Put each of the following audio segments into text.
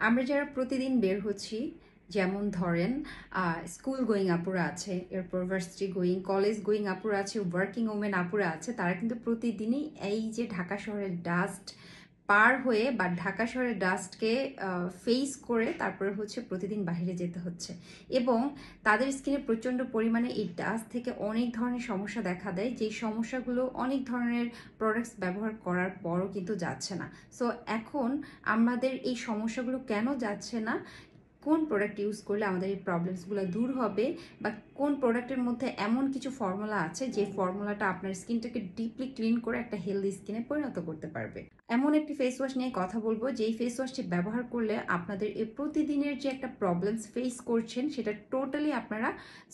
আমরা যারা প্রতিদিন বের হচ্ছি, যেমন ধরেন স্কুল গোয়িং আপুরা আছে, এরপর ভার্সিটি গোয়িং, কলেজ গোয়িং আপুরা আছে, ওয়ার্কিং ওমেন আপুরা আছে, তারা কিন্তু প্রতিদিনই এই যে ঢাকা শহরের ডাস্ট পার হয়ে বা ঢাকা শহরের ডাস্টকে ফেস করে তারপরে হচ্ছে প্রতিদিন বাইরে যেতে হচ্ছে, এবং তাদের স্কিনে প্রচণ্ড পরিমাণে এই ডাস্ট থেকে অনেক ধরনের সমস্যা দেখা দেয়, যেই সমস্যাগুলো অনেক ধরনের প্রোডাক্টস ব্যবহার করার পরও কিন্তু যাচ্ছে না। সো এখন আমাদের এই সমস্যাগুলো কেন যাচ্ছে না, কোন প্রোডাক্ট ইউজ করলে আমাদের এই প্রবলেমসগুলো দূর হবে, বা কোন প্রোডাক্টের মধ্যে এমন কিছু ফর্মুলা আছে যে ফর্মুলাটা আপনার স্কিনটাকে ডিপলি ক্লিন করে একটা হেলদি স্কিনে পরিণত করতে পারবে। এমন একটি ফেস ওয়াশ নিয়ে কথা বলবো যেই ফেস ওয়াশটি ব্যবহার করলে আপনাদের এই প্রতিদিনের যে একটা প্রবলেমস ফেস করছেন সেটা টোটালি আপনারা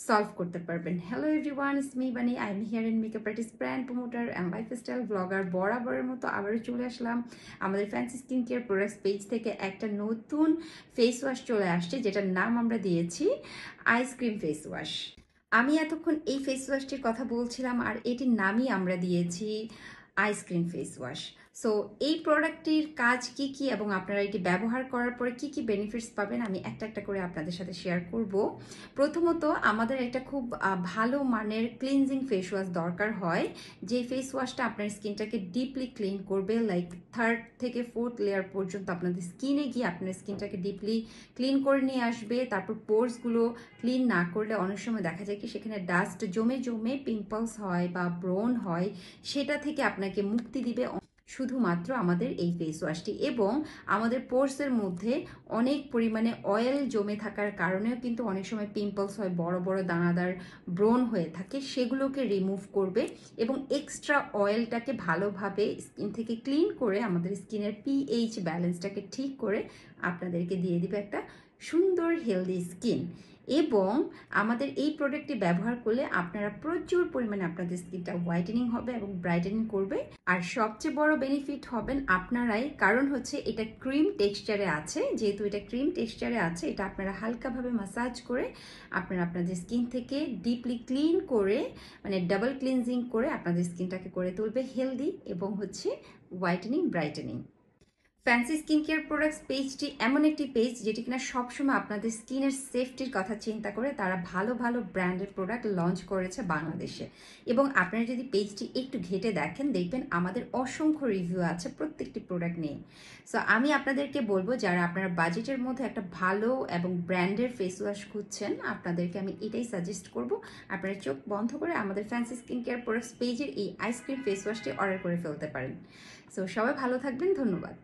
সলভ করতে পারবেন। হ্যালো এভরিওয়ান, ইটস মি বানি। I am here in makeup artist, brand promoter and lifestyle blogger. বরাবরের মতো আবারও চলে আসলাম আমাদের fancy skin care products page থেকে একটা নতুন ফেস ওয়াশ চলে আসছে, যেটার নাম আমরা দিয়েছি আইসক্রিম ফেস ওয়াশ। আমি এতক্ষণ এই ফেস ওয়াশটির কথা বলছিলাম আর এটির নামই আমরা দিয়েছি আইসক্রিম ফেস ওয়াশ। সো এই প্রোডাক্টটির কাজ কি কি এবং আপনারা এটি ব্যবহার করার পরে কি কি বেনিফিটস পাবেন আমি একটা একটা করে আপনাদের সাথে শেয়ার করব। প্রথমত, আমাদের একটা খুব ভালো মানের ক্লিনজিং ফেস ওয়াশ দরকার হয়, যে ফেস ওয়াশটা আপনার স্কিনটাকে ডিপলি ক্লিন করবে, লাইক থার্ড থেকে ফোর্থ লেয়ার পর্যন্ত আপনাদের স্কিনে গিয়ে আপনার স্কিনটাকে ডিপলি ক্লিন করে নিয়ে আসবে। তারপর পোর্সগুলো ক্লিন না করলে অনেক সময় দেখা যায় কি সেখানে ডাস্ট জমে জমে পিম্পলস হয় বা ব্রণ হয়, সেটা থেকে আপনাকে মুক্তি দিবে শুধুমাত্র আমাদের এই ফেস ওয়াশটি। এবং আমাদের পোর্সের মধ্যে অনেক পরিমাণে অয়েল জমে থাকার কারণেও কিন্তু অনেক সময় পিম্পলস হয়, বড় বড় দানাদার ব্রণ হয়ে থাকে, সেগুলোকে রিমুভ করবে এবং এক্সট্রা অয়েলটাকে ভালোভাবে স্কিন থেকে ক্লিন করে আমাদের স্কিনের পিএইচ ব্যালেন্সটাকে ঠিক করে আপনাদেরকে দিয়ে দিবে একটা সুন্দর হেলদি স্কিন। এবং আমাদের এই প্রোডাক্টটি ব্যবহার করলে আপনারা প্রচুর পরিমাণে আপনাদের স্কিনটা হোয়াইটেনিং হবে এবং ব্রাইটেনিং করবে। আর সবচেয়ে বড় বেনিফিট হবেন আপনারাই, কারণ হচ্ছে এটা ক্রিম টেক্সচারে আছে। যেহেতু এটা ক্রিম টেক্সচারে আছে, এটা আপনারা হালকাভাবে ম্যাসাজ করে আপনারা আপনাদের স্কিন থেকে ডিপলি ক্লিন করে, মানে ডাবল ক্লিনজিং করে আপনাদের স্কিনটাকে করে তুলবে হেলদি এবং হচ্ছে whitening brightening. Fancy skin care products পেজটি এমন একটি পেজ যেটি কিনা সবসময় আপনাদের স্কিনের সেফটির কথা চিন্তা করে তারা ভালো ভালো ব্র্যান্ডের প্রোডাক্ট লঞ্চ করেছে বাংলাদেশে। এবং আপনারা যদি পেজটি একটু ঘেটে দেখেন, দেখবেন আমাদের অসংখ্য রিভিউ আছে প্রত্যেকটি প্রোডাক্ট নিয়ে। সো আমি আপনাদেরকে বলবো, যারা আপনারা বাজেটের মধ্যে একটা ভালো এবং ব্র্যান্ডের ফেস ওয়াশ খুঁজছেন, আপনাদেরকে আমি এটাই সাজেস্ট করব, আপনারা চোখ বন্ধ করে আমাদের ফ্যান্সি স্কিন কেয়ার প্রোডাক্টস পেজের এই আইসক্রিম ফেস ওয়াশটি অর্ডার করে ফেলতে পারেন। সো সবাই ভালো থাকবেন, ধন্যবাদ।